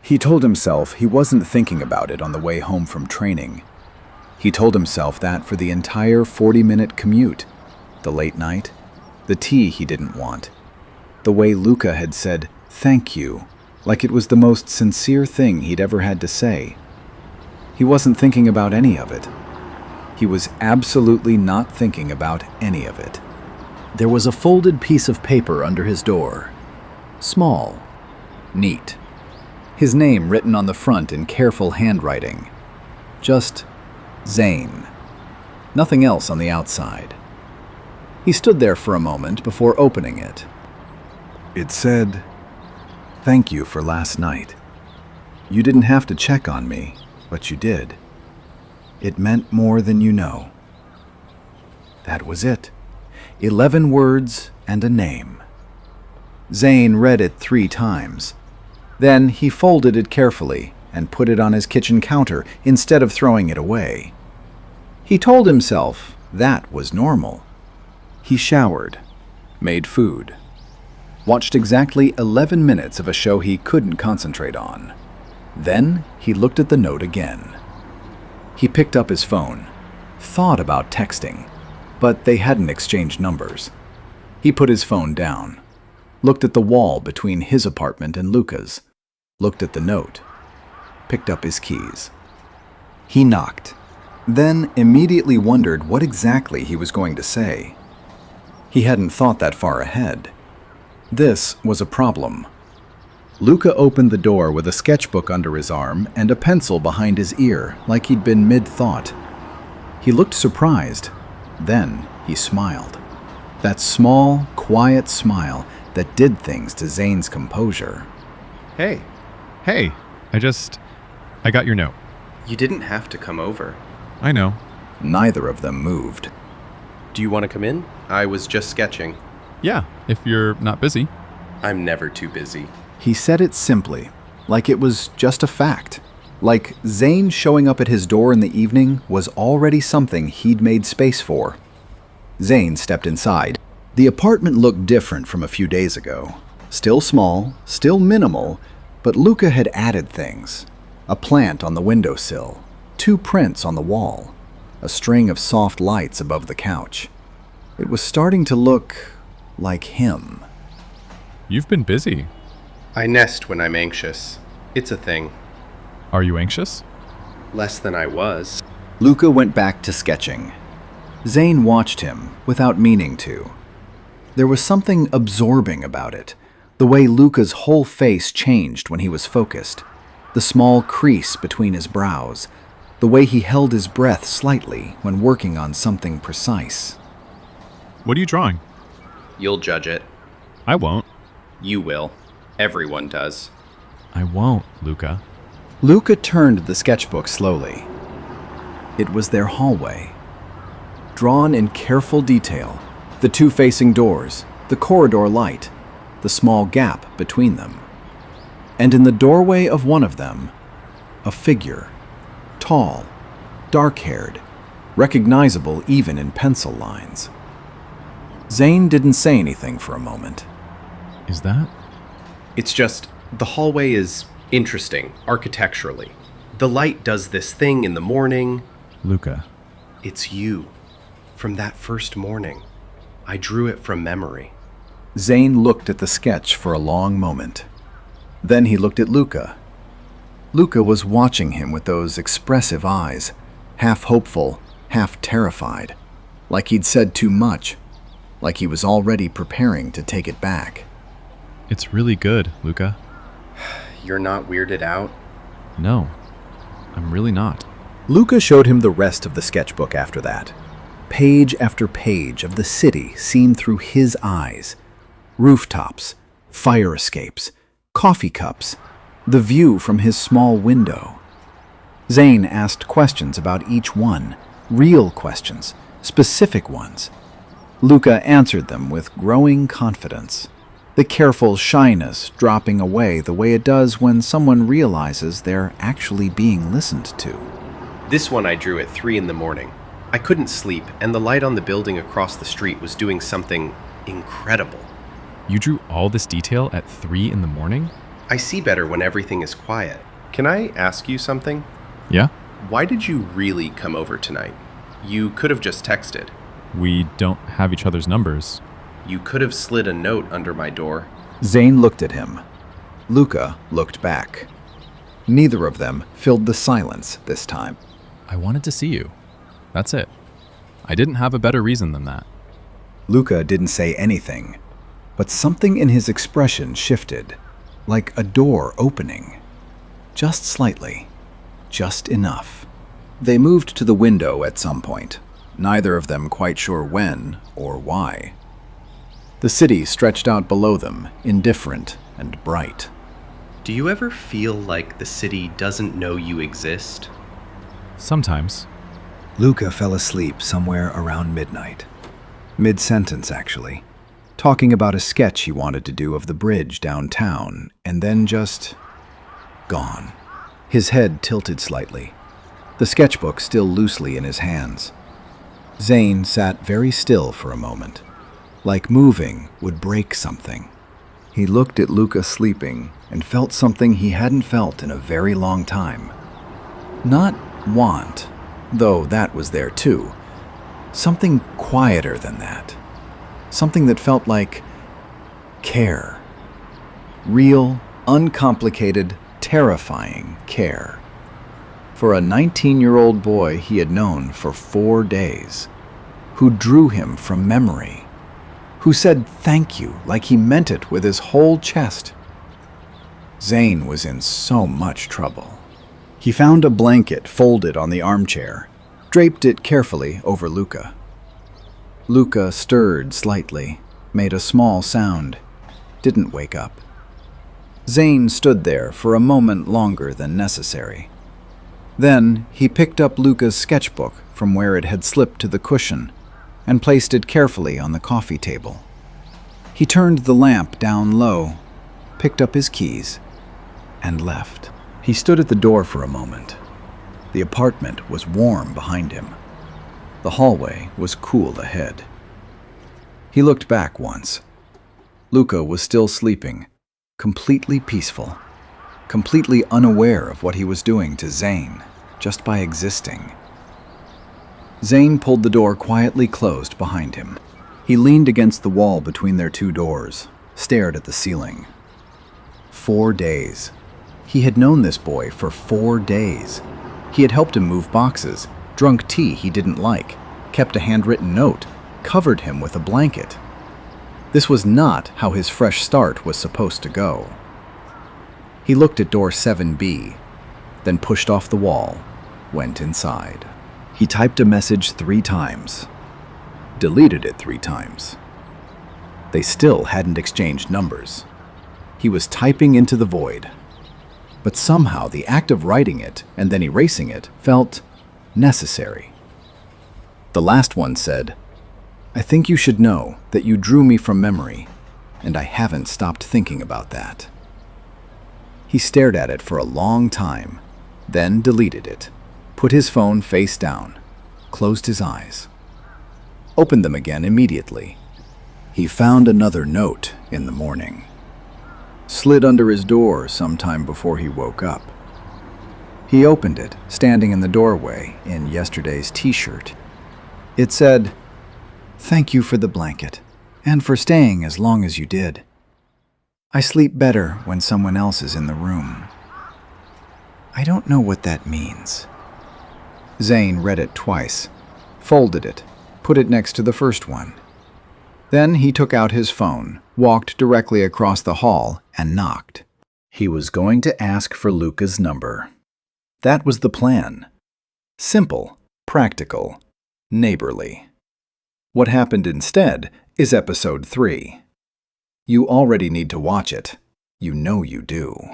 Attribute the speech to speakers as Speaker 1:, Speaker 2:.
Speaker 1: He told himself he wasn't thinking about it on the way home from training. He told himself that for the entire 40-minute commute, the late night, the tea he didn't want, the way Luca had said, "Thank you," like it was the most sincere thing he'd ever had to say. He wasn't thinking about any of it. He was absolutely not thinking about any of it. There was a folded piece of paper under his door. Small. Neat. His name written on the front in careful handwriting. Just Zane. Nothing else on the outside. He stood there for a moment before opening it. It said, "Thank you for last night. You didn't have to check on me, but you did. It meant more than you know." That was it. 11 words and a name. Zane read it 3 times. Then he folded it carefully and put it on his kitchen counter instead of throwing it away. He told himself that was normal. He showered, made food, watched exactly 11 minutes of a show he couldn't concentrate on. Then he looked at the note again. He picked up his phone, thought about texting, but they hadn't exchanged numbers. He put his phone down, looked at the wall between his apartment and Luca's, looked at the note, picked up his keys. He knocked, then immediately wondered what exactly he was going to say. He hadn't thought that far ahead. This was a problem. Luca opened the door with a sketchbook under his arm and a pencil behind his ear, like he'd been mid-thought. He looked surprised. Then he smiled. That small, quiet smile that did things to Zane's composure.
Speaker 2: Hey, I got your note.
Speaker 3: You didn't have to come over.
Speaker 2: I know.
Speaker 1: Neither of them moved.
Speaker 3: Do you want to come in? I was just sketching.
Speaker 2: Yeah, if you're not busy.
Speaker 3: I'm never too busy.
Speaker 1: He said it simply, like it was just a fact. Like Zane showing up at his door in the evening was already something he'd made space for. Zane stepped inside. The apartment looked different from a few days ago. Still small, still minimal, but Luca had added things. A plant on the windowsill, 2 prints on the wall, a string of soft lights above the couch. It was starting to look like him.
Speaker 2: You've been busy.
Speaker 3: I nest when I'm anxious. It's a thing.
Speaker 2: Are you anxious?
Speaker 3: Less than I was.
Speaker 1: Luca went back to sketching. Zane watched him without meaning to. There was something absorbing about it, the way Luca's whole face changed when he was focused, the small crease between his brows, the way he held his breath slightly when working on something precise.
Speaker 2: What are you drawing?
Speaker 3: You'll judge it.
Speaker 2: I won't.
Speaker 3: You will. Everyone does.
Speaker 2: I won't, Luca.
Speaker 1: Luca turned the sketchbook slowly. It was their hallway. Drawn in careful detail, the 2 facing doors, the corridor light, the small gap between them. And in the doorway of one of them, a figure, tall, dark-haired, recognizable even in pencil lines. Zane didn't say anything for a moment.
Speaker 2: Is that?
Speaker 3: It's just, the hallway is interesting, architecturally. The light does this thing in the morning.
Speaker 2: Luca.
Speaker 3: It's you. From that first morning. I drew it from memory.
Speaker 1: Zane looked at the sketch for a long moment. Then he looked at Luca. Luca was watching him with those expressive eyes, half hopeful, half terrified, like he'd said too much, like he was already preparing to take it back.
Speaker 2: It's really good, Luca.
Speaker 3: You're not weirded out?
Speaker 2: No, I'm really not.
Speaker 1: Luca showed him the rest of the sketchbook after that. Page after page of the city seen through his eyes. Rooftops, fire escapes, coffee cups, the view from his small window. Zane asked questions about each one, real questions, specific ones. Luca answered them with growing confidence, the careful shyness dropping away the way it does when someone realizes they're actually being listened to.
Speaker 3: This one I drew at 3 in the morning. I couldn't sleep, and the light on the building across the street was doing something incredible.
Speaker 2: You drew all this detail at 3 in the morning?
Speaker 3: I see better when everything is quiet. Can I ask you something?
Speaker 2: Yeah?
Speaker 3: Why did you really come over tonight? You could have just texted.
Speaker 2: We don't have each other's numbers.
Speaker 3: You could have slid a note under my door.
Speaker 1: Zane looked at him. Luca looked back. Neither of them filled the silence this time.
Speaker 2: I wanted to see you. That's it. I didn't have a better reason than that.
Speaker 1: Luca didn't say anything, but something in his expression shifted, like a door opening. Just slightly. Just enough. They moved to the window at some point, neither of them quite sure when or why. The city stretched out below them, indifferent and bright.
Speaker 3: Do you ever feel like the city doesn't know you exist?
Speaker 2: Sometimes.
Speaker 1: Luca fell asleep somewhere around midnight. Mid-sentence, actually. Talking about a sketch he wanted to do of the bridge downtown, and then just gone. His head tilted slightly, the sketchbook still loosely in his hands. Zane sat very still for a moment, like moving would break something. He looked at Luca sleeping and felt something he hadn't felt in a very long time. Not want, though that was there too. Something quieter than that. Something that felt like care. Real, uncomplicated, terrifying care. For a 19-year-old boy he had known for 4 days, who drew him from memory, who said thank you like he meant it with his whole chest. Zane was in so much trouble. He found a blanket folded on the armchair, draped it carefully over Luca. Luca stirred slightly, made a small sound, didn't wake up. Zane stood there for a moment longer than necessary. Then he picked up Luca's sketchbook from where it had slipped to the cushion and placed it carefully on the coffee table. He turned the lamp down low, picked up his keys, and left. He stood at the door for a moment. The apartment was warm behind him. The hallway was cool ahead. He looked back once. Luca was still sleeping, completely peaceful, completely unaware of what he was doing to Zane, just by existing. Zane pulled the door quietly closed behind him. He leaned against the wall between their two doors, stared at the ceiling. 4 days. He had known this boy for 4 days. He had helped him move boxes, drunk tea he didn't like, kept a handwritten note, covered him with a blanket. This was not how his fresh start was supposed to go. He looked at door 7B, then pushed off the wall, went inside. He typed a message 3 times, deleted it 3 times. They still hadn't exchanged numbers. He was typing into the void. But somehow the act of writing it and then erasing it felt necessary. The last one said, "I think you should know that you drew me from memory, and I haven't stopped thinking about that." He stared at it for a long time, then deleted it, put his phone face down, closed his eyes, opened them again immediately. He found another note in the morning. Slid under his door sometime before he woke up. He opened it, standing in the doorway in yesterday's t-shirt. It said, "Thank you for the blanket, and for staying as long as you did. I sleep better when someone else is in the room." I don't know what that means. Zane read it twice, folded it, put it next to the first one. Then he took out his phone, walked directly across the hall, and knocked. He was going to ask for Luca's number. That was the plan. Simple, practical, neighborly. What happened instead is episode 3. You already need to watch it. You know you do.